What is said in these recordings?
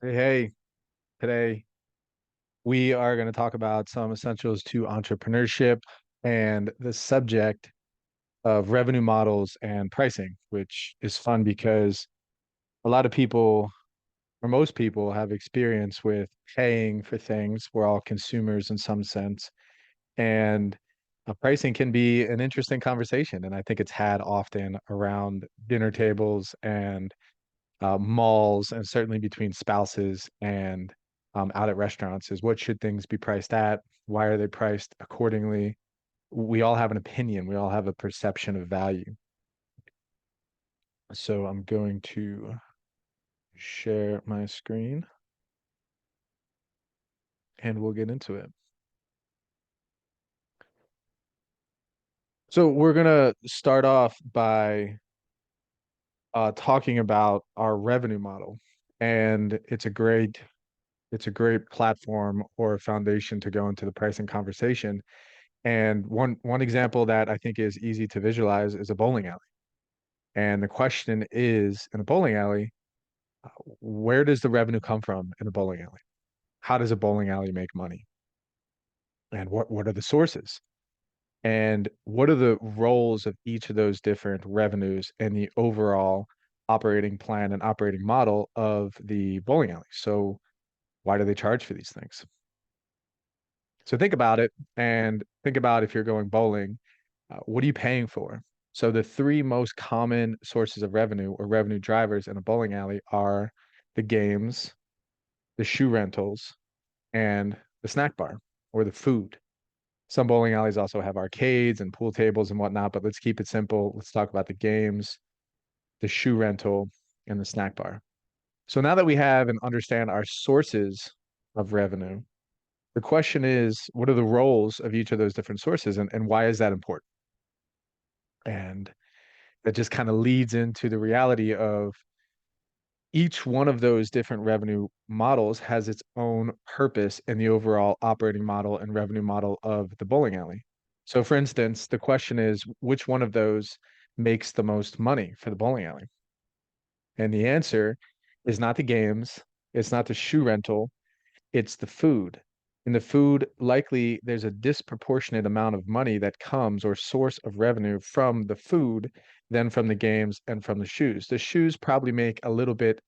Hey, today we are going to talk about some essentials to entrepreneurship and the subject of revenue models and pricing, which is fun because a lot of people, or most people, have experience with paying for things. We're all consumers in some sense, and pricing can be an interesting conversation. And I think it's had often around dinner tables and malls, and certainly between spouses and out at restaurants is what should things be priced at? Why are they priced accordingly? We all have an opinion. We all have a perception of value. So I'm going to share my screen and we'll get into it. So we're going to start off by talking about our revenue model. And it's a great platform or foundation to go into the pricing conversation. And one example that I think is easy to visualize is a bowling alley. And the question is, in a bowling alley, where does the revenue come from in a bowling alley? How does a bowling alley make money? And what are the sources? And what are the roles of each of those different revenues in the overall operating plan and operating model of the bowling alley? So why do they charge for these things? So think about it and think about if you're going bowling, what are you paying for? So the three most common sources of revenue or revenue drivers in a bowling alley are the games, the shoe rentals, and the snack bar or the food. Some bowling alleys also have arcades and pool tables and whatnot, but let's keep it simple. Let's talk about the games, the shoe rental, and the snack bar. So now that we have and understand our sources of revenue, the question is, what are the roles of each of those different sources and why is that important? And that just kind of leads into the reality of each one of those different revenue models has its own purpose in the overall operating model and revenue model of the bowling alley. So, for instance, the question is, which one of those makes the most money for the bowling alley? And the answer is not the games, it's not the shoe rental, it's the food. In the food, likely there's a disproportionate amount of money that comes or source of revenue from the food than from the games and from the shoes. The shoes probably make a little bit,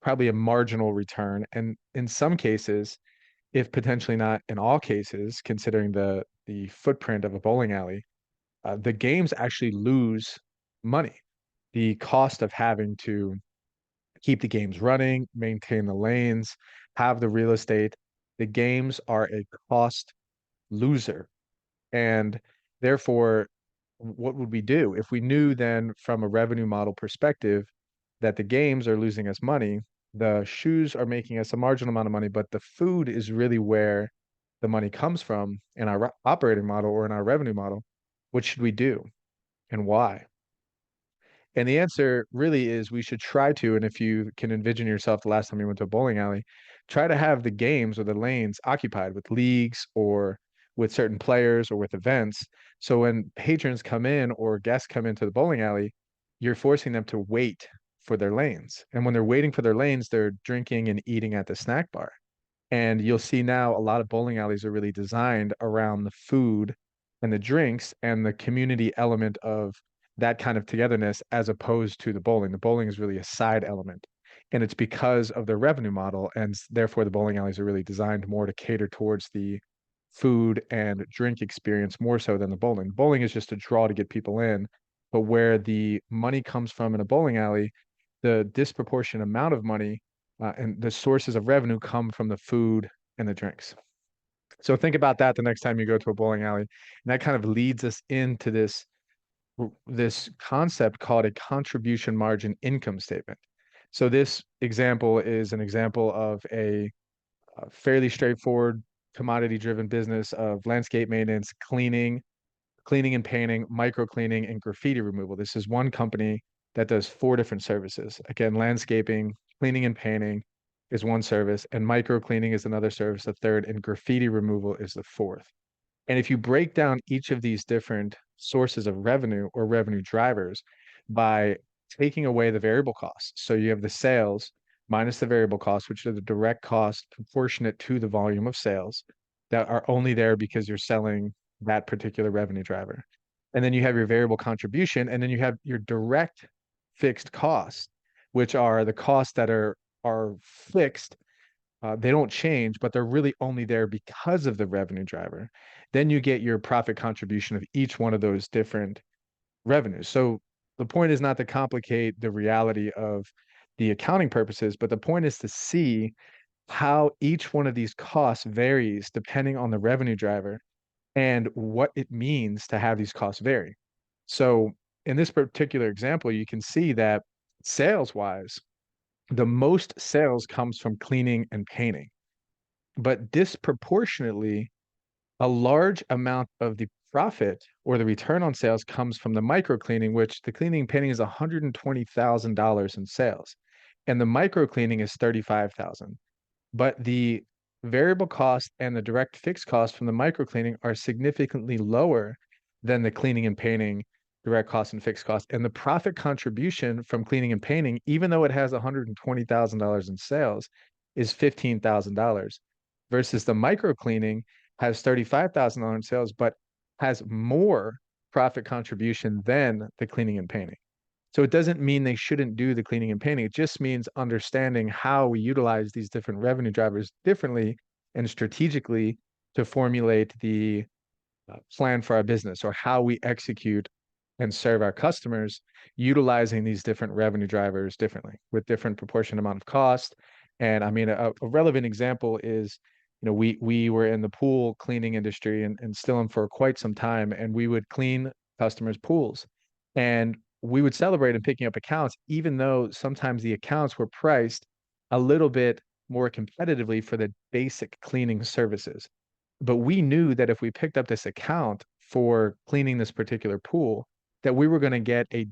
probably a marginal return. And in some cases, if potentially not in all cases, considering the footprint of a bowling alley, the games actually lose money. The cost of having to keep the games running, maintain the lanes, have the real estate. The games are a cost loser. And therefore, what would we do if we knew then from a revenue model perspective that the games are losing us money, the shoes are making us a marginal amount of money, but the food is really where the money comes from in our operating model or in our revenue model? What should we do and why? And the answer really is we should try to, and if you can envision yourself the last time you went to a bowling alley, try to have the games or the lanes occupied with leagues or with certain players or with events. So when patrons come in or guests come into the bowling alley, you're forcing them to wait for their lanes. And when they're waiting for their lanes, they're drinking and eating at the snack bar. And you'll see now a lot of bowling alleys are really designed around the food and the drinks and the community element of that kind of togetherness as opposed to the bowling. The bowling is really a side element. And it's because of their revenue model. And therefore, the bowling alleys are really designed more to cater towards the food and drink experience more so than the bowling. Bowling is just a draw to get people in. But where the money comes from in a bowling alley, the disproportionate amount of money and the sources of revenue come from the food and the drinks. So think about that the next time you go to a bowling alley. And that kind of leads us into this concept called a contribution margin income statement. So this example is an example of a fairly straightforward commodity driven business of landscape maintenance, cleaning and painting, micro cleaning, and graffiti removal. This is one company that does four different services. Again, landscaping, cleaning and painting is one service, and micro cleaning is another service, the third, and graffiti removal is the fourth. And if you break down each of these different sources of revenue or revenue drivers by taking away the variable costs, so you have the sales, minus the variable costs, which are the direct costs proportionate to the volume of sales that are only there because you're selling that particular revenue driver. And then you have your variable contribution, and then you have your direct fixed costs, which are the costs that are fixed. They don't change, but they're really only there because of the revenue driver. Then you get your profit contribution of each one of those different revenues. So the point is not to complicate the reality of the accounting purposes, but the point is to see how each one of these costs varies depending on the revenue driver and what it means to have these costs vary. So in this particular example, you can see that sales wise, the most sales comes from cleaning and painting, but disproportionately, a large amount of the profit or the return on sales comes from the micro cleaning, which the cleaning and painting is $120,000 in sales, and the micro cleaning is 35,000. But the variable cost and the direct fixed cost from the micro cleaning are significantly lower than the cleaning and painting direct cost and fixed cost. And the profit contribution from cleaning and painting, even though it has $120,000 in sales, is $15,000 versus the micro cleaning has $35,000 in sales, but has more profit contribution than the cleaning and painting. So it doesn't mean they shouldn't do the cleaning and painting. It just means understanding how we utilize these different revenue drivers differently and strategically to formulate the plan for our business or how we execute and serve our customers utilizing these different revenue drivers differently with different proportion amount of cost. And I mean, a relevant example is, we were in the pool cleaning industry and still am for quite some time, and we would clean customers' pools. And we would celebrate in picking up accounts, even though sometimes the accounts were priced a little bit more competitively for the basic cleaning services. But we knew that if we picked up this account for cleaning this particular pool, that we were going to get a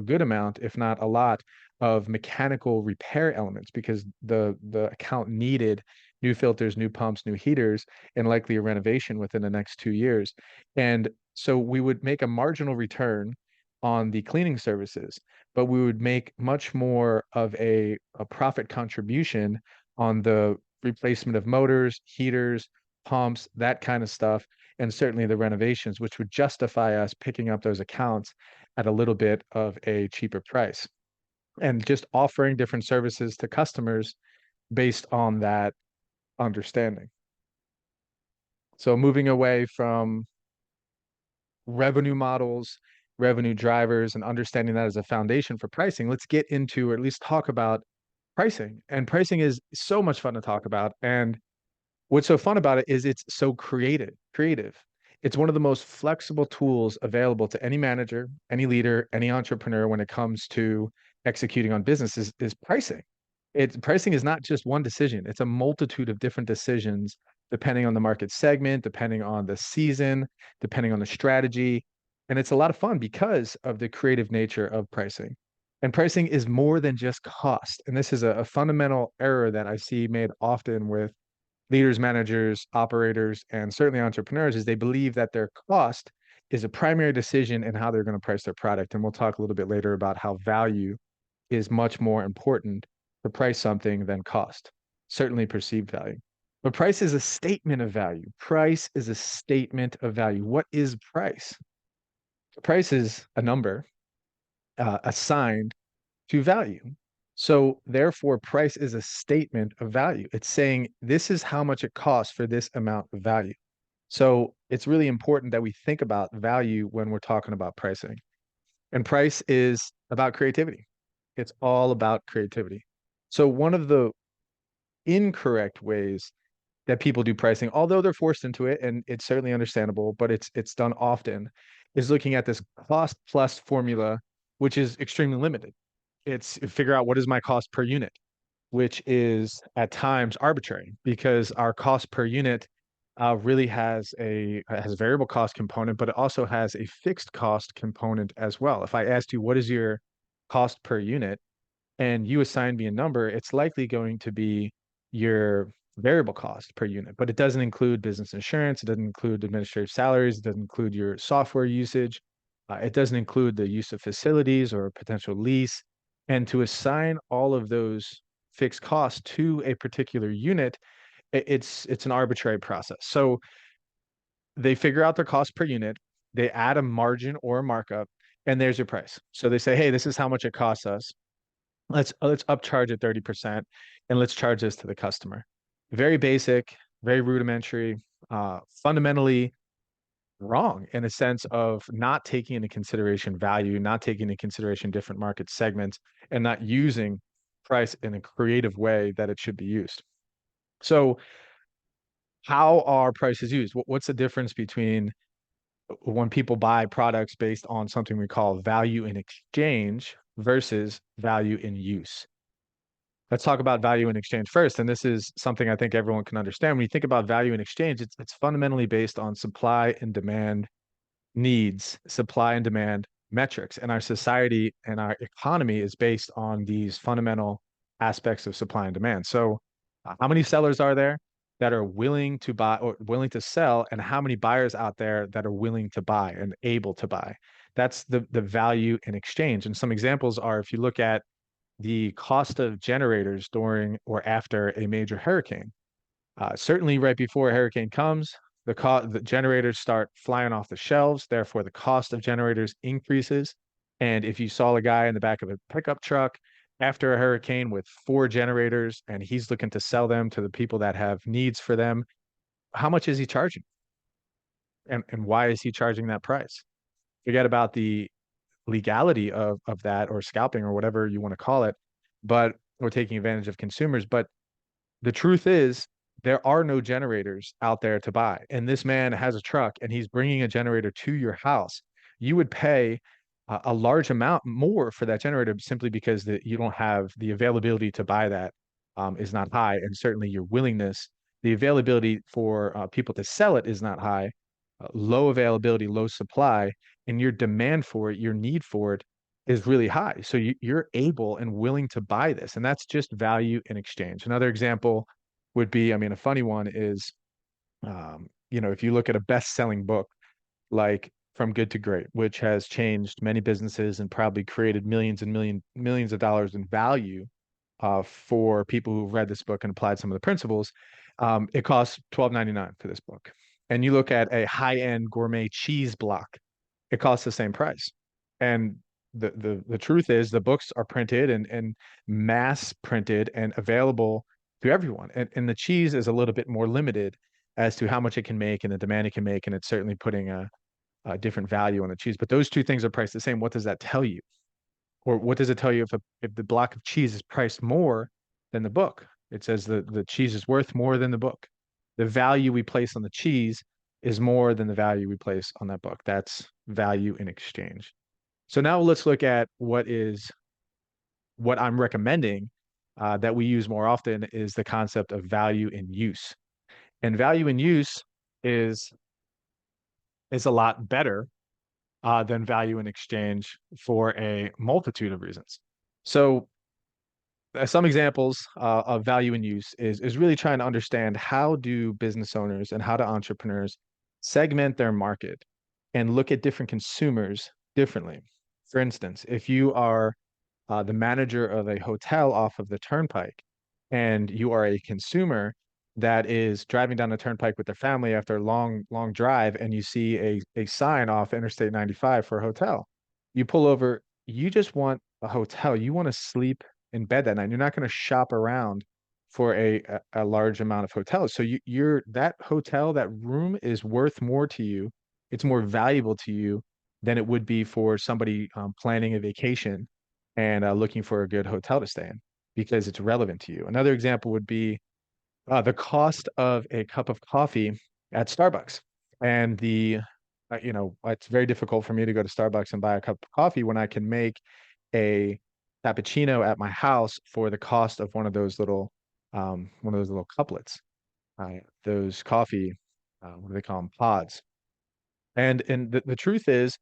good amount, if not a lot, of mechanical repair elements because the account needed new filters, new pumps, new heaters, and likely a renovation within the next 2 years. And so we would make a marginal return on the cleaning services, but we would make much more of a profit contribution on the replacement of motors, heaters, pumps, that kind of stuff, and certainly the renovations, which would justify us picking up those accounts at a little bit of a cheaper price and just offering different services to customers based on that understanding. So moving away from revenue models, revenue drivers, and understanding that as a foundation for pricing, let's get into, or at least talk about pricing. And pricing is so much fun to talk about. And what's so fun about it is it's so creative. It's one of the most flexible tools available to any manager, any leader, any entrepreneur when it comes to executing on business is pricing. Pricing is not just one decision. It's a multitude of different decisions depending on the market segment, depending on the season, depending on the strategy. And it's a lot of fun because of the creative nature of pricing. And pricing is more than just cost. And this is a fundamental error that I see made often with leaders, managers, operators, and certainly entrepreneurs is they believe that their cost is a primary decision in how they're going to price their product. And we'll talk a little bit later about how value is much more important to price something than cost, certainly perceived value. But price is a statement of value. Price is a statement of value. What is price? Price is a number assigned to value. So therefore, price is a statement of value. It's saying this is how much it costs for this amount of value. So it's really important that we think about value when we're talking about pricing. And price is about creativity. It's all about creativity. So one of the incorrect ways that people do pricing, although they're forced into it, and it's certainly understandable, but it's done often, is looking at this cost plus formula, which is extremely limited. It's figure out what is my cost per unit, which is at times arbitrary because our cost per unit really has a variable cost component, but it also has a fixed cost component as well. If I asked you what is your cost per unit and you assign me a number, it's likely going to be your variable cost per unit, but it doesn't include business insurance, it doesn't include administrative salaries, it doesn't include your software usage, it doesn't include the use of facilities or potential lease. And to assign all of those fixed cost to a particular unit, it's an arbitrary process. So they figure out their cost per unit, they add a margin or a markup, and there's your price. So they say, hey, this is how much it costs us. Let's upcharge it 30% and let's charge this to the customer. Very basic, very rudimentary, fundamentally wrong in a sense of not taking into consideration value, not taking into consideration different market segments, and not using price in a creative way that it should be used. So, how are prices used? What's the difference between when people buy products based on something we call value in exchange versus value in use? Let's talk about value in exchange first. And this is something I think everyone can understand. When you think about value in exchange, it's fundamentally based on supply and demand needs, supply and demand metrics. And our society and our economy is based on these fundamental aspects of supply and demand. So, how many sellers are there that are willing to buy or willing to sell, and how many buyers out there that are willing to buy and able to buy? That's the value in exchange. And some examples are if you look at the cost of generators during or after a major hurricane. Certainly, right before a hurricane comes, the generators start flying off the shelves. Therefore, the cost of generators increases. And if you saw a guy in the back of a pickup truck after a hurricane with 4 generators and he's looking to sell them to the people that have needs for them, how much is he charging? And why is he charging that price? Forget about the legality of that or scalping or whatever you want to call it, but or taking advantage of consumers. But the truth is, there are no generators out there to buy. And this man has a truck and he's bringing a generator to your house. You would pay a large amount more for that generator simply because you don't have the availability to buy that is not high. And certainly your willingness, the availability for people to sell it is not high. Low availability, low supply, and your demand for it, your need for it is really high. So you're able and willing to buy this. And that's just value in exchange. Another example would be, I mean, a funny one is, if you look at a best-selling book like From Good to Great, which has changed many businesses and probably created millions and millions of dollars in value for people who've read this book and applied some of the principles, it costs $12.99 for this book. And you look at a high-end gourmet cheese block, it costs the same price. And the truth is the books are printed and mass printed and available to everyone. And the cheese is a little bit more limited as to how much it can make and the demand it can make. And it's certainly putting a different value on the cheese. But those two things are priced the same. What does that tell you? Or what does it tell you if the block of cheese is priced more than the book? It says the cheese is worth more than the book. The value we place on the cheese is more than the value we place on that book. That's value in exchange. So now let's look at what I'm recommending that we use more often is the concept of value in use. And value in use is a lot better than value in exchange for a multitude of reasons. So some examples of value in use is really trying to understand how do business owners and how do entrepreneurs segment their market and look at different consumers differently. For instance, if you are the manager of a hotel off of the turnpike and you are a consumer that is driving down the turnpike with their family after a long drive and you see a sign off Interstate 95 for a hotel, you pull over, you just want a hotel, you want to sleep in bed that night. You're not going to shop around for a large amount of hotels. So you're that hotel, that room is worth more to you. It's more valuable to you than it would be for somebody planning a vacation and looking for a good hotel to stay in because it's relevant to you. Another example would be the cost of a cup of coffee at Starbucks. And it's very difficult for me to go to Starbucks and buy a cup of coffee when I can make a cappuccino at my house for the cost of one of those little couplets, those coffee, what do they call them? Pods. And the truth is,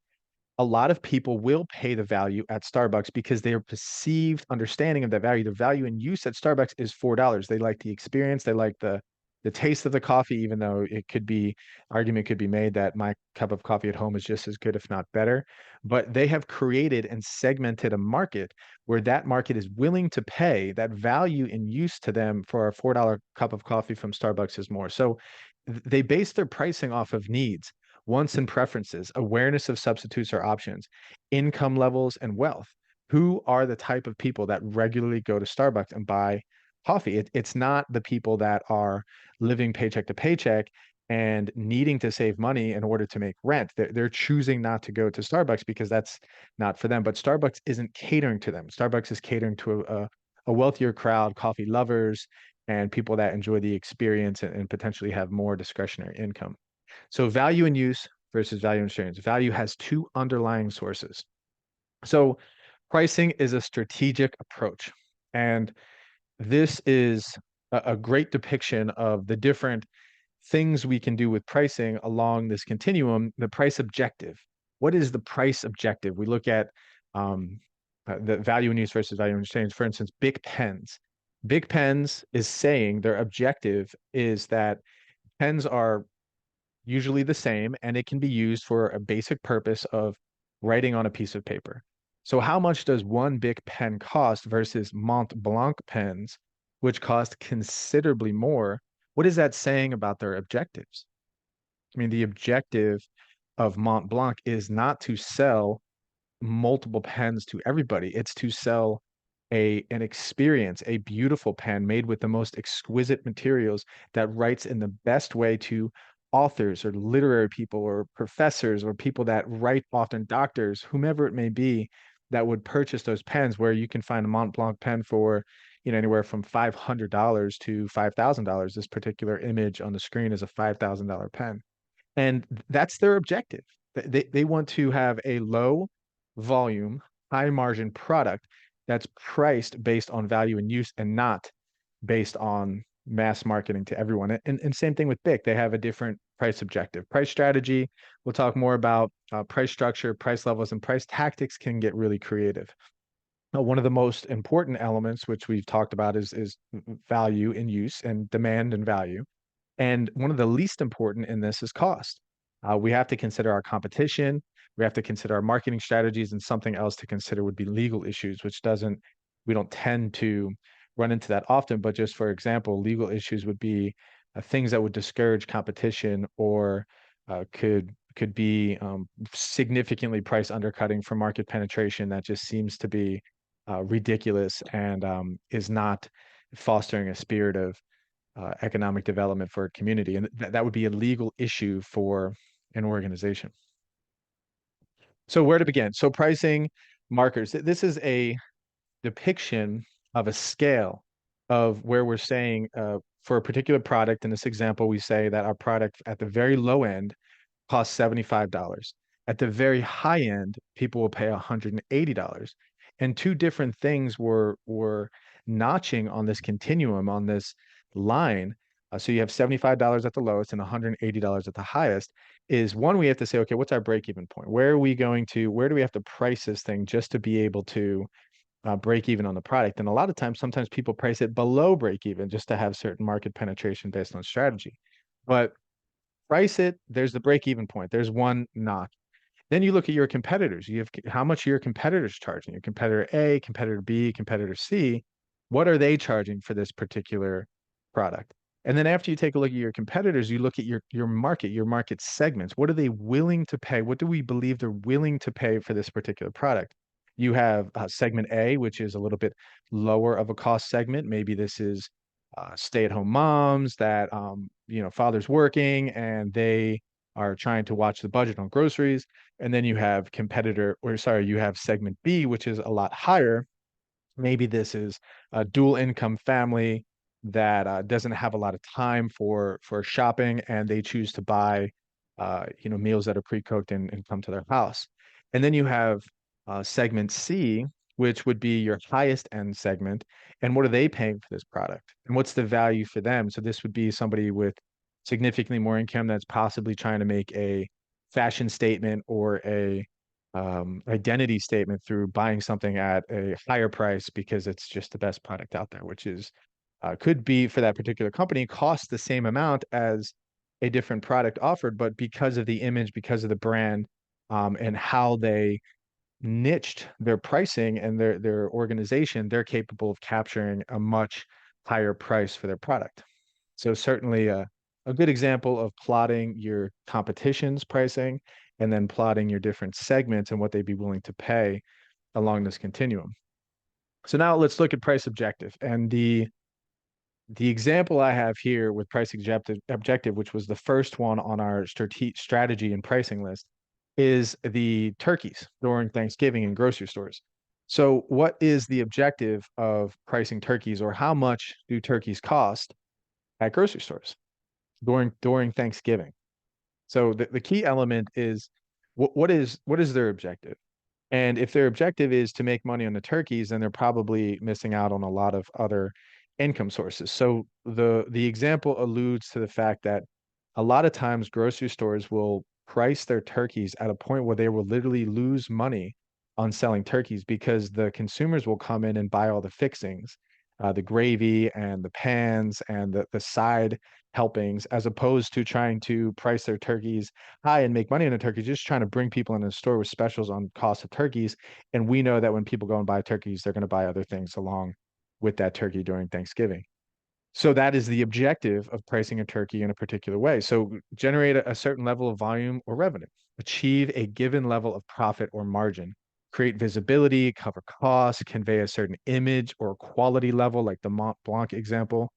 a lot of people will pay the value at Starbucks because their perceived understanding of that value, the value in use at Starbucks is $4. They like the experience, they like the the taste of the coffee, even though it could be argument could be made that my cup of coffee at home is just as good, if not better. But they have created and segmented a market where that market is willing to pay that value in use to them for a $4 cup of coffee from Starbucks is more. So they base their pricing off of needs, wants and preferences, awareness of substitutes or options, income levels, and wealth. Who are the type of people that regularly go to Starbucks and buy coffee? It's not the people that are living paycheck to paycheck and needing to save money in order to make rent. They're choosing not to go to Starbucks because that's not for them. But Starbucks isn't catering to them. Starbucks is catering to a wealthier crowd, coffee lovers, and people that enjoy the experience and potentially have more discretionary income. So value in use versus value in experience. Value has two underlying sources. So pricing is a strategic approach. And this is a great depiction of the different things we can do with pricing along this continuum. The price objective. What is the price objective? We look at um, the value in use versus value in exchange. For instance, Bic pens. Bic pens is saying their objective is that pens are usually the same, and it can be used for a basic purpose of writing on a piece of paper. So how much does one Bic pen cost versus Mont Blanc pens, which cost considerably more? What is that saying about their objectives? I mean, the objective of Mont Blanc is not to sell multiple pens to everybody. It's to sell an experience, a beautiful pen made with the most exquisite materials that writes in the best way to authors or literary people or professors or people that write, often doctors, whomever it may be, that would purchase those pens, where you can find a Mont Blanc pen for, anywhere from $500 to $5,000. This particular image on the screen is a $5,000 pen. And that's their objective. They want to have a low volume, high margin product that's priced based on value and use and not based on mass marketing to everyone. And same thing with BIC. They have a different price objective. Price strategy, we'll talk more about price structure, price levels, and price tactics can get really creative. One of the most important elements, which we've talked about, is value in use and demand and value. And one of the least important in this is cost. We have to consider our competition. We have to consider our marketing strategies, and something else to consider would be legal issues, which we don't tend to run into that often. But just for example, legal issues would be things that would discourage competition or could be significantly price undercutting for market penetration that just seems to be ridiculous and is not fostering a spirit of economic development for a community. And that would be a legal issue for an organization. So where to begin? So pricing markers. This is a depiction of a scale of where we're saying for a particular product. In this example, we say that our product at the very low end costs $75. At the very high end, people will pay $180. And two different things were notching on this continuum, on this line. So you have $75 at the lowest and $180 at the highest. Is one, we have to say, okay, what's our break-even point? Where do we have to price this thing just to be able to break even on the product? And a lot of times, sometimes people price it below break even just to have certain market penetration based on strategy. But price it, there's the break even point. There's one knock. Then you look at your competitors. You have how much are your competitors charging? Your competitor A, competitor B, competitor C. What are they charging for this particular product? And then after you take a look at your competitors, you look at your market segments. What are they willing to pay? What do we believe they're willing to pay for this particular product? You have segment A, which is a little bit lower of a cost segment. Maybe this is stay-at-home moms that father's working and they are trying to watch the budget on groceries. And then you have you have segment B, which is a lot higher. Maybe this is a dual income family that doesn't have a lot of time for shopping, and they choose to buy meals that are pre-cooked and come to their house. And then you have segment C, which would be your highest end segment. And what are they paying for this product? And what's the value for them? So this would be somebody with significantly more income that's possibly trying to make a fashion statement or a identity statement through buying something at a higher price because it's just the best product out there, which is could be for that particular company cost the same amount as a different product offered, but because of the image, because of the brand, and how they niched their pricing and their organization, they're capable of capturing a much higher price for their product. So certainly a good example of plotting your competition's pricing and then plotting your different segments and what they'd be willing to pay along this continuum. So now let's look at price objective. And the example I have here with price objective, which was the first one on our strategy and pricing list, is the turkeys during Thanksgiving in grocery stores. So what is the objective of pricing turkeys, or how much do turkeys cost at grocery stores during Thanksgiving? So the key element is what is their objective? And if their objective is to make money on the turkeys, then they're probably missing out on a lot of other income sources. So the example alludes to the fact that a lot of times grocery stores will price their turkeys at a point where they will literally lose money on selling turkeys because the consumers will come in and buy all the fixings, the gravy and the pans and the side helpings, as opposed to trying to price their turkeys high and make money on the turkeys, just trying to bring people in the store with specials on cost of turkeys. And we know that when people go and buy turkeys, they're going to buy other things along with that turkey during Thanksgiving. So that is the objective of pricing a turkey in a particular way. So generate a certain level of volume or revenue, achieve a given level of profit or margin, create visibility, cover costs, convey a certain image or quality level, like the Mont Blanc example,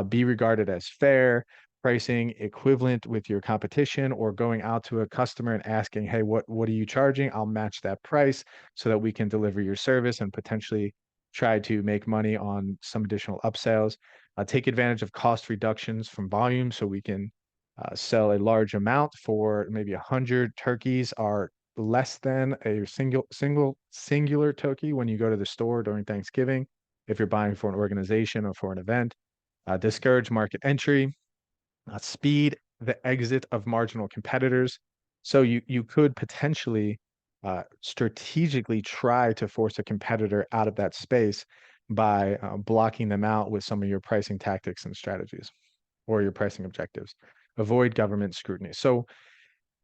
be regarded as fair, pricing equivalent with your competition, or going out to a customer and asking, hey, what are you charging? I'll match that price so that we can deliver your service and potentially try to make money on some additional upsells. Take advantage of cost reductions from volume so we can sell a large amount for maybe 100 turkeys are less than a singular turkey when you go to the store during Thanksgiving if you're buying for an organization or for an event. Discourage market entry, speed the exit of marginal competitors. So you could potentially strategically try to force a competitor out of that space by blocking them out with some of your pricing tactics and strategies or your pricing objectives. Avoid government scrutiny. So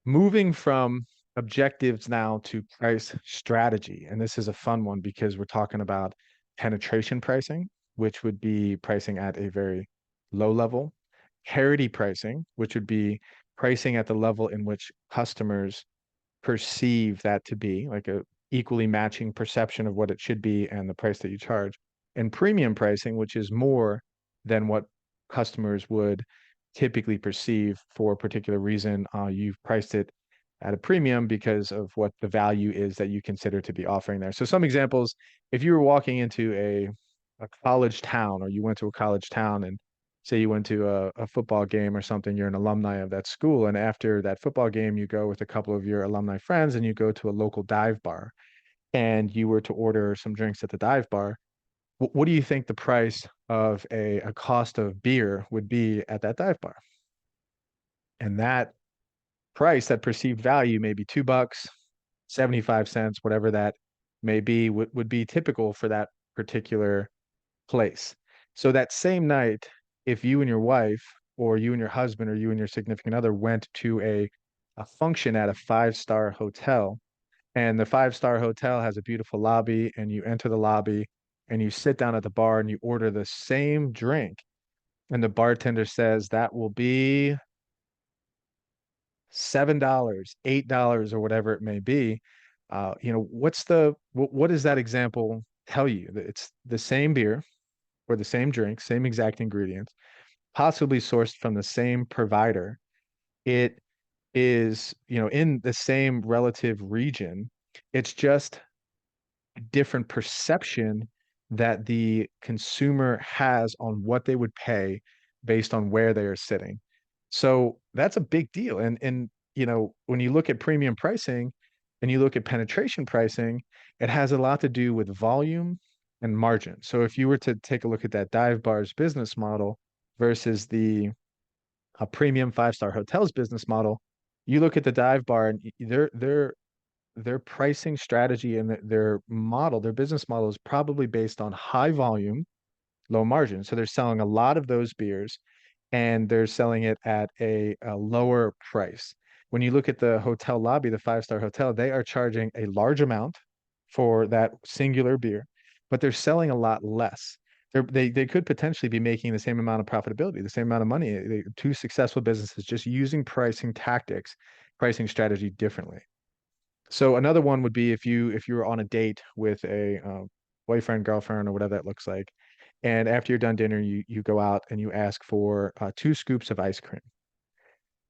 moving from objectives now to price strategy. And this is a fun one because we're talking about penetration pricing, which would be pricing at a very low level, parity pricing, which would be pricing at the level in which customers perceive that to be, like a equally matching perception of what it should be and the price that you charge, and premium pricing, which is more than what customers would typically perceive for a particular reason. You've priced it at a premium because of what the value is that you consider to be offering there. So some examples, if you were walking into a college town, or you went to a college town and say you went to a football game or something, you're an alumni of that school, and after that football game, you go with a couple of your alumni friends and you go to a local dive bar and you were to order some drinks at the dive bar. What do you think the price of a cost of beer would be at that dive bar? And that price, that perceived value, may be $2, 75 cents, whatever that may be, would be typical for that particular place. So that same night, if you and your wife, or you and your husband, or you and your significant other went to a function at a five-star hotel, and the five-star hotel has a beautiful lobby, and you enter the lobby and you sit down at the bar and you order the same drink, and the bartender says that will be $7, $8, or whatever it may be, what does that example tell you? That it's the same beer or the same drink, same exact ingredients, possibly sourced from the same provider. It is, in the same relative region. It's just different perception that the consumer has on what they would pay based on where they are sitting. So that's a big deal. And when you look at premium pricing and you look at penetration pricing, it has a lot to do with volume and margin. So if you were to take a look at that dive bar's business model versus the premium five-star hotels business model, you look at the dive bar and their pricing strategy and their model, their business model is probably based on high volume low margin. So they're selling a lot of those beers and they're selling it at a lower price. When you look at the hotel lobby, the five-star hotel, they are charging a large amount for that singular beer, but they're selling a lot less. They could potentially be making the same amount of profitability, the same amount of money. Two successful businesses just using pricing tactics, pricing strategy differently. So another one would be if you were on a date with a boyfriend, girlfriend, or whatever that looks like, and after you're done dinner, you go out and you ask for 2 scoops of ice cream.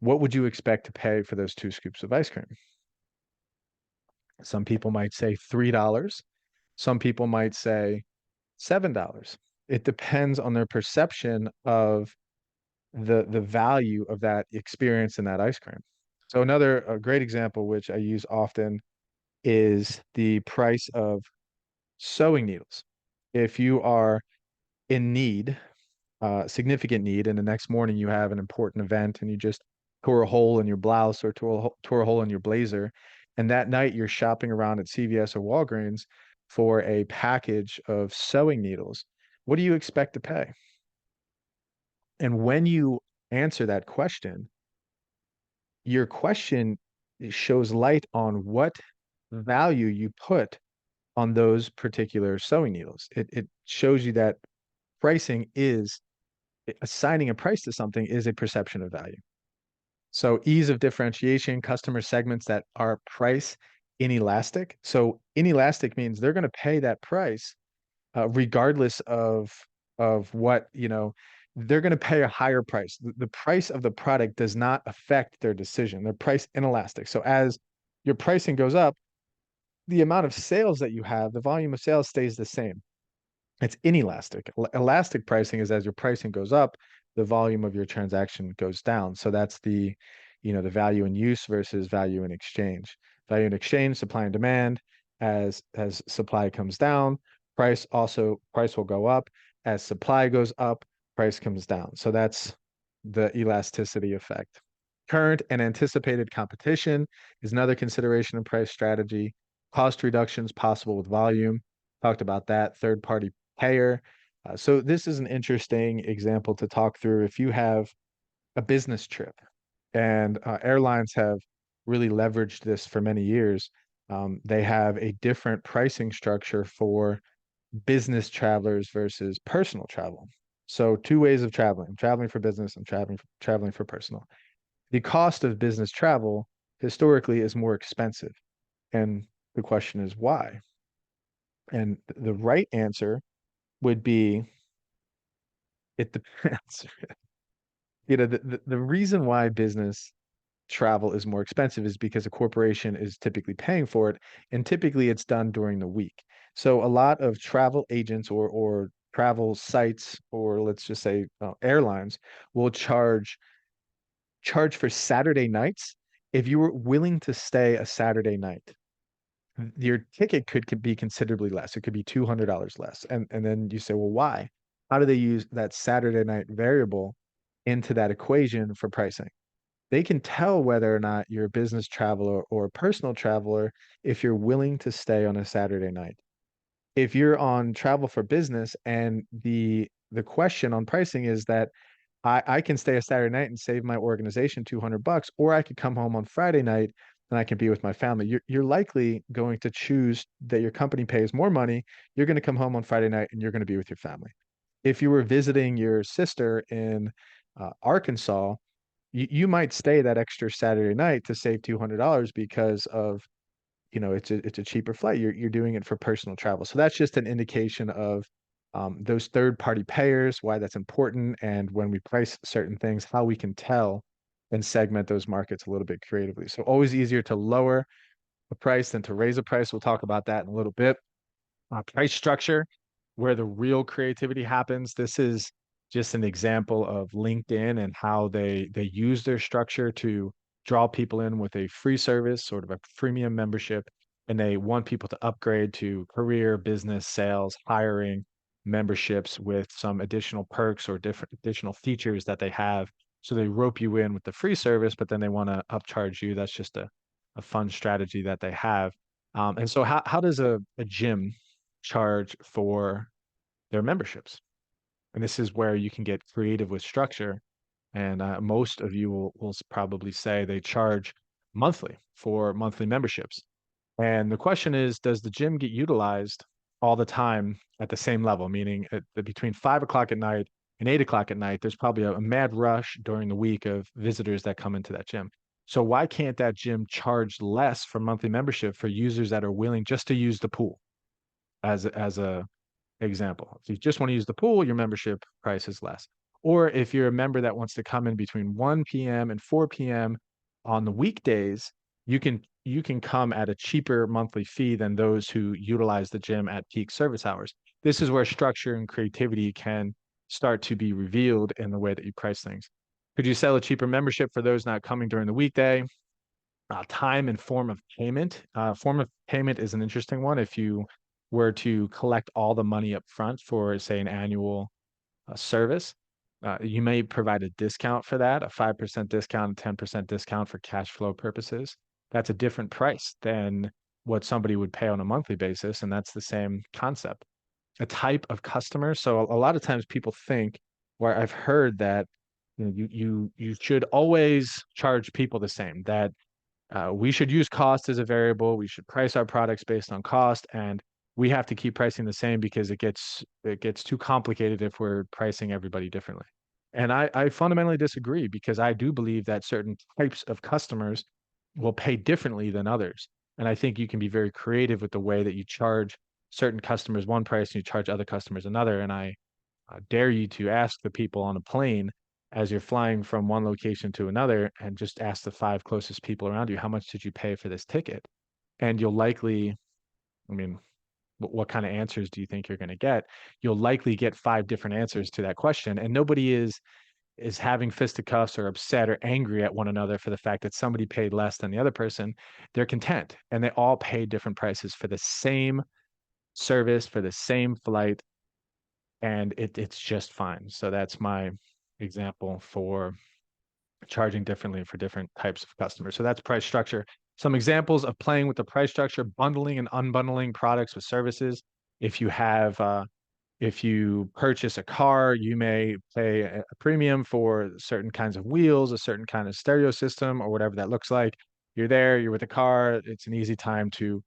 What would you expect to pay for those 2 scoops of ice cream? Some people might say $3. Some people might say $7. It depends on their perception of the value of that experience in that ice cream. So another a great example, which I use often, is the price of sewing needles. If you are in need, significant need, and the next morning you have an important event and you just tore a hole in your blouse or tore a hole in your blazer, and that night you're shopping around at CVS or Walgreens for a package of sewing needles, what do you expect to pay? And when you answer that question, your question shows light on what value you put on those particular sewing needles. It shows you that pricing is assigning a price to something is a perception of value. So ease of differentiation, customer segments that are price inelastic. So inelastic means they're going to pay that price regardless of what, they're going to pay a higher price. The price of the product does not affect their decision. They're price inelastic. So as your pricing goes up, the amount of sales that you have, the volume of sales stays the same. It's inelastic. Elastic pricing is as your pricing goes up, the volume of your transaction goes down. So that's the value in use versus value in exchange. Value in exchange, supply and demand. As supply comes down, price will go up. As supply goes up, price comes down. So that's the elasticity effect. Current and anticipated competition is another consideration in price strategy. Cost reductions possible with volume. Talked about that. Third party payer. So this is an interesting example to talk through. If you have a business trip, and airlines have really leveraged this for many years, they have a different pricing structure for business travelers versus personal travel. So two ways of traveling. I'm traveling for business, I'm traveling for personal. The cost of business travel historically is more expensive. And the question is why? And the right answer would be it depends. The reason why business travel is more expensive is because a corporation is typically paying for it, and typically it's done during the week. So a lot of travel agents or travel sites, or let's just say airlines, will charge for Saturday nights. If you were willing to stay a Saturday night, your ticket could be considerably less. It could be $200 less. And then you say, well, why? How do they use that Saturday night variable into that equation for pricing? They can tell whether or not you're a business traveler or a personal traveler if you're willing to stay on a Saturday night. If you're on travel for business and the question on pricing is that I can stay a Saturday night and save my organization $200, or I could come home on Friday night and I can be with my family. You're likely going to choose that your company pays more money. You're going to come home on Friday night and you're going to be with your family. If you were visiting your sister in Arkansas, you might stay that extra Saturday night to save $200 because of, it's a cheaper flight. You're doing it for personal travel. So that's just an indication of those third party payers, why that's important, and when we price certain things, how we can tell and segment those markets a little bit creatively. So always easier to lower a price than to raise a price. We'll talk about that in a little bit. Price structure, where the real creativity happens. This is just an example of LinkedIn and how they use their structure to draw people in with a free service, sort of a freemium membership, and they want people to upgrade to career, business, sales, hiring memberships with some additional perks or different additional features that they have. So they rope you in with the free service, but then they want to upcharge you. That's just a fun strategy that they have. And so how does a gym charge for their memberships? And this is where you can get creative with structure. And most of you will probably say they charge monthly for monthly memberships. And the question is, does the gym get utilized all the time at the same level? Meaning between 5 o'clock at night and 8 o'clock at night, there's probably a mad rush during the week of visitors that come into that gym. So why can't that gym charge less for monthly membership for users that are willing just to use the pool as a example? If you just want to use the pool, your membership price is less. Or if you're a member that wants to come in between 1 p.m. and 4 p.m. on the weekdays, you can come at a cheaper monthly fee than those who utilize the gym at peak service hours. This is where structure and creativity can start to be revealed in the way that you price things. Could you sell a cheaper membership for those not coming during the weekday? Time and form of payment. Form of payment is an interesting one. If you were to collect all the money up front for, say, an annual service, you may provide a discount for that, a 5% discount, a 10% discount for cash flow purposes. That's a different price than what somebody would pay on a monthly basis, and that's the same concept. A type of customer. So a lot of times people think, where I've heard that you should always charge people the same, that we should use cost as a variable. We should price our products based on cost, and we have to keep pricing the same because it gets too complicated if we're pricing everybody differently. And I fundamentally disagree because I do believe that certain types of customers will pay differently than others. And I think you can be very creative with the way that you charge certain customers one price and you charge other customers another. And I dare you to ask the people on a plane as you're flying from one location to another and just ask the five closest people around you, how much did you pay for this ticket? And you'll likely, I mean, what kind of answers do you think you're going to get? You'll likely get five different answers to that question. And nobody is having fisticuffs or upset or angry at one another for the fact that somebody paid less than the other person. They're content and they all pay different prices for the same service, for the same flight, and it's just fine. So that's my example for charging differently for different types of customers. So that's price structure. Some examples of playing with the price structure: bundling and unbundling products with services. If you have if you purchase a car, you may pay a premium for certain kinds of wheels, a certain kind of stereo system, or whatever that looks like. You're there, you're with a car. It's an easy time to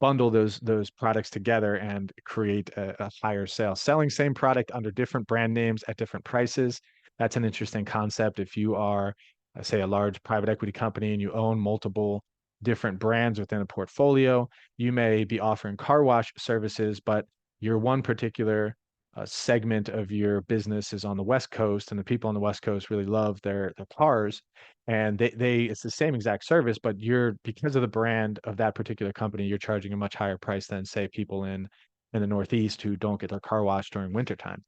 bundle those products together and create a higher sale. Selling same product under different brand names at different prices. That's an interesting concept. If you are, say, a large private equity company and you own multiple different brands within a portfolio, you may be offering car wash services, but your one particular segment of your business is on the West Coast, and the people on the West Coast really love their cars, and they it's the same exact service, but you're, because of the brand of that particular company, you're charging a much higher price than, say, people in the Northeast who don't get their car washed during wintertime.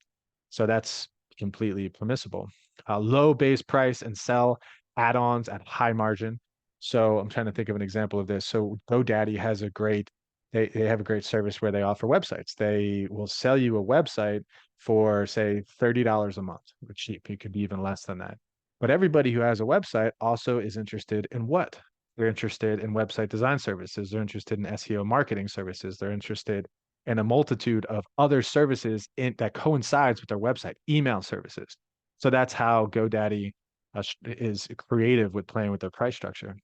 So that's completely permissible. Low base price and sell add-ons at high margin. So I'm trying to think of an example of this. So GoDaddy has a great they have a great service where they offer websites. They will sell you a website for, say, $30 a month, or cheap. It could be even less than that. But everybody who has a website also is interested in what? They're interested in website design services. They're interested in SEO marketing services. They're interested in a multitude of other services that coincides with their website, email services. So that's how GoDaddy is creative with playing with their price structure.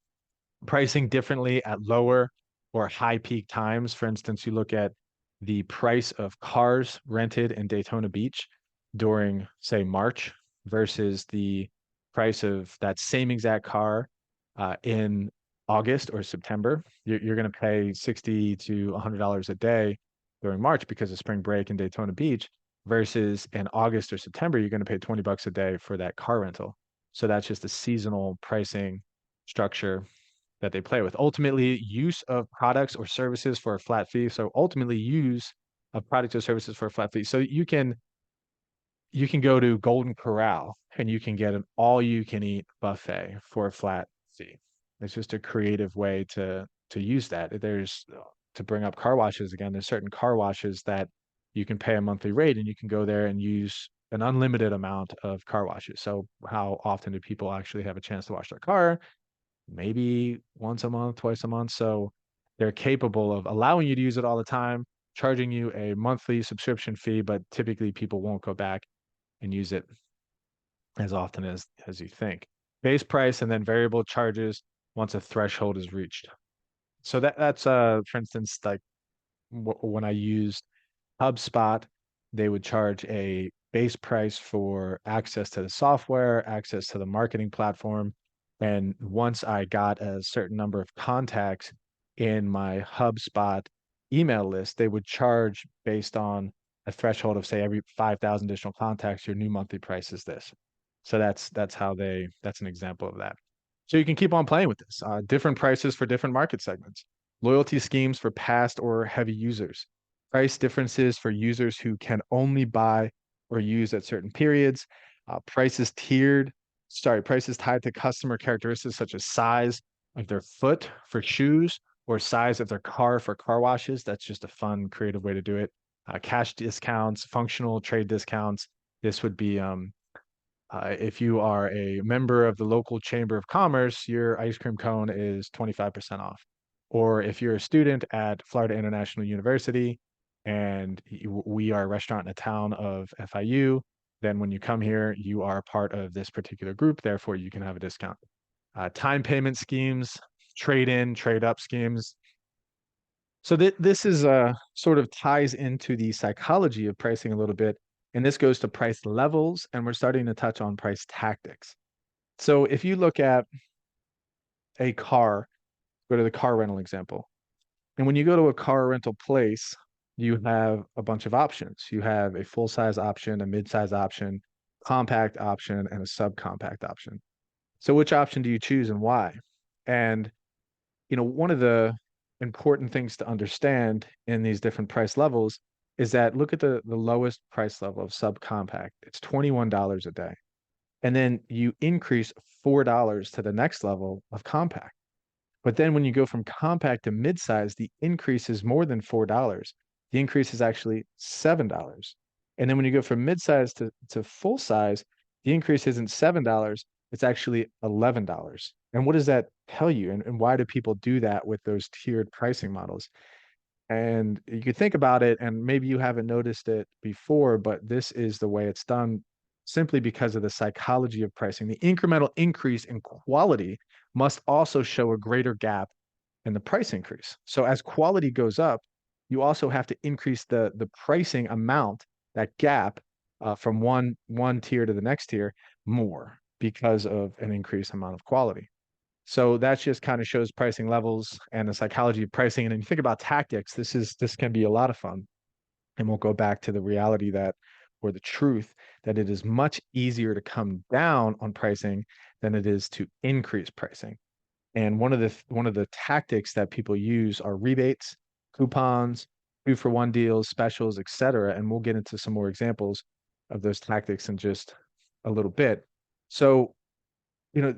Pricing differently at lower or high peak times. For instance, you look at the price of cars rented in Daytona Beach during, say, March versus the price of that same exact car in August or September. You're going to pay $60 to $100 a day during March because of spring break in Daytona Beach, versus in August or September, you're going to pay $20 a day for that car rental. So that's just a seasonal pricing structure that they play with. Ultimately, use of products or services for a flat fee. So ultimately, use of products or services for a flat fee. So you can go to Golden Corral and you can get an all-you-can-eat buffet for a flat fee. It's just a creative way to use that. There's to bring up car washes again. There's certain car washes that you can pay a monthly rate and you can go there and use an unlimited amount of car washes. So how often do people actually have a chance to wash their car? Maybe once a month, twice a month. So they're capable of allowing you to use it all the time, charging you a monthly subscription fee, but typically people won't go back and use it as often as you think. Base price and then variable charges once a threshold is reached. So that's for instance, like when I used HubSpot, they would charge a base price for access to the software, access to the marketing platform. And once I got a certain number of contacts in my HubSpot email list, they would charge based on a threshold of, say, every 5,000 additional contacts, your new monthly price is this. So that's an example of that. So you can keep on playing with this. Different prices for different market segments, loyalty schemes for past or heavy users, price differences for users who can only buy or use at certain periods, prices tied to customer characteristics such as size of their foot for shoes or size of their car for car washes. That's just a fun, creative way to do it. Cash discounts, functional trade discounts. This would be if you are a member of the local chamber of commerce, your ice cream cone is 25% off. Or if you're a student at Florida International University and we are a restaurant in a town of FIU, then when you come here, you are part of this particular group, therefore you can have a discount. Time payment schemes, trade in, trade up schemes. So this is sort of ties into the psychology of pricing a little bit, and this goes to price levels, and we're starting to touch on price tactics. So if you look at a car, go to the car rental example, and when you go to a car rental place, you have a bunch of options. You have a full size option, a mid size option, compact option, and a subcompact option. So which option do you choose and why? And one of the important things to understand in these different price levels is that look at the lowest price level of subcompact. It's $21 a day. And then you increase $4 to the next level of compact. But then when you go from compact to midsize, the increase is more than $4. The increase is actually $7. And then when you go from midsize to full size, the increase isn't $7, it's actually $11. And what does that tell you? And why do people do that with those tiered pricing models? And you could think about it, and maybe you haven't noticed it before, but this is the way it's done simply because of the psychology of pricing. The incremental increase in quality must also show a greater gap in the price increase. So as quality goes up, you also have to increase the pricing amount, that gap from one tier to the next tier more because of an increased amount of quality. So that just kind of shows pricing levels and the psychology of pricing. And then you think about tactics, this can be a lot of fun. And we'll go back to the reality that, or the truth, that it is much easier to come down on pricing than it is to increase pricing. And one of the tactics that people use are rebates, coupons, 2-for-1 deals, specials, etc. And we'll get into some more examples of those tactics in just a little bit. So, you know,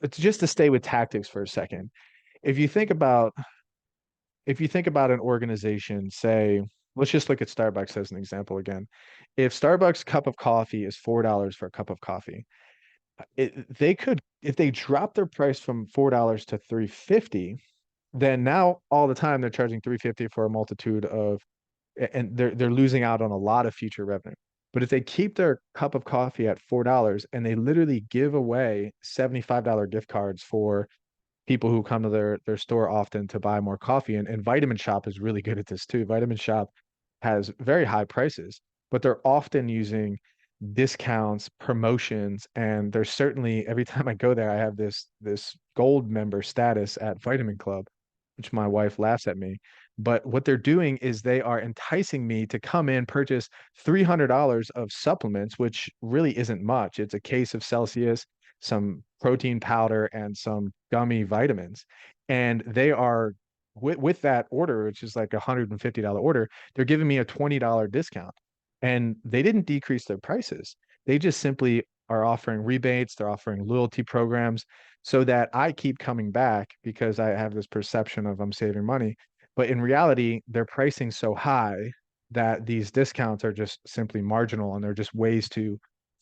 it's just to stay with tactics for a second. If you think about if you think about an organization, say, let's just look at Starbucks as an example again. If Starbucks cup of coffee is $4 for a cup of coffee, they could, if they drop their price from $4 to 350, then now all the time they're charging 350 for a multitude of, and they're losing out on a lot of future revenue. But if they keep their cup of coffee at $4 and they literally give away $75 gift cards for people who come to their store often to buy more coffee, and Vitamin Shop is really good at this too. Vitamin Shop has very high prices, but they're often using discounts, promotions, and there's certainly every time I go there, I have this gold member status at Vitamin Club, which my wife laughs at me. But what they're doing is they are enticing me to come in, purchase $300 of supplements, which really isn't much. It's a case of Celsius, some protein powder, and some gummy vitamins. And they are with that order, which is like a $150 order, they're giving me a $20 discount. And they didn't decrease their prices. They just simply are offering rebates, they're offering loyalty programs so that I keep coming back because I have this perception of I'm saving money. But in reality, they're pricing so high that these discounts are just simply marginal and they're just ways to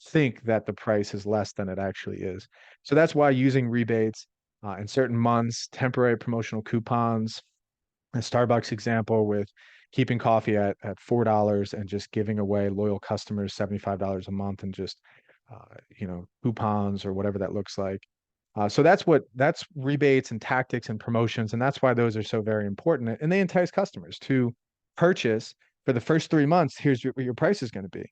think that the price is less than it actually is. So that's why using rebates in certain months, temporary promotional coupons, a Starbucks example with keeping coffee at $4 and just giving away loyal customers $75 a month and just coupons or whatever that looks like. So that's rebates and tactics and promotions, and that's why those are so very important. And they entice customers to purchase for the first 3 months. Here's what your price is going to be,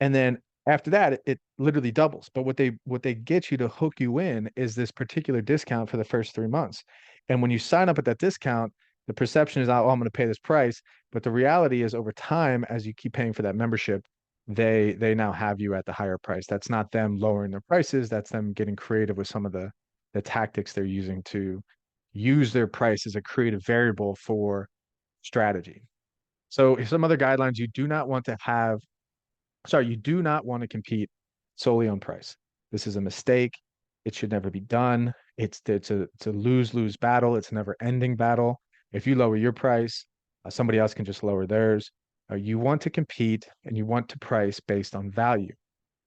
and then after that, it literally doubles. But what they get you to hook you in is this particular discount for the first 3 months. And when you sign up at that discount, the perception is, oh, I'm going to pay this price. But the reality is, over time, as you keep paying for that membership, they now have you at the higher price. That's not them lowering their prices. That's them getting creative with some of the tactics they're using to use their price as a creative variable for strategy. So some other guidelines: you do not want to compete solely on price. This is a mistake. It should never be done. It's a lose-lose battle. It's a never-ending battle. If you lower your price, somebody else can just lower theirs. You want to compete and you want to price based on value.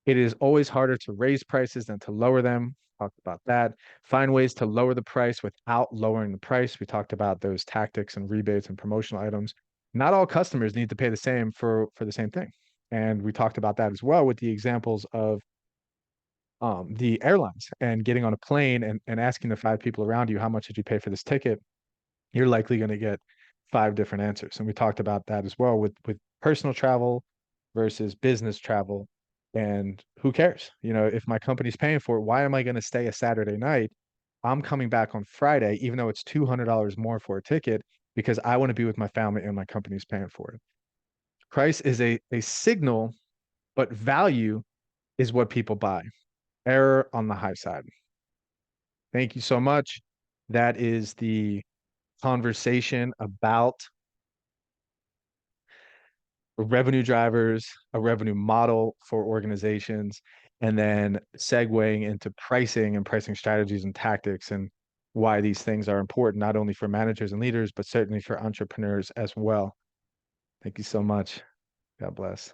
It is always harder to raise prices than to lower them. Talked about that. Find ways to lower the price without lowering the price. We talked about those tactics and rebates and promotional items. Not all customers need to pay the same for the same thing. And we talked about that as well with the examples of the airlines and getting on a plane and asking the five people around you, how much did you pay for this ticket? You're likely going to get five different answers. And we talked about that as well with personal travel versus business travel. And who cares? If my company's paying for it, why am I going to stay a Saturday night? I'm coming back on Friday, even though it's $200 more for a ticket, because I want to be with my family and my company's paying for it. Price is a signal, but value is what people buy. Error on the high side. Thank you so much. That is the conversation about revenue drivers, a revenue model for organizations, and then segueing into pricing and pricing strategies and tactics, and why these things are important, not only for managers and leaders, but certainly for entrepreneurs as well. Thank you so much. God bless.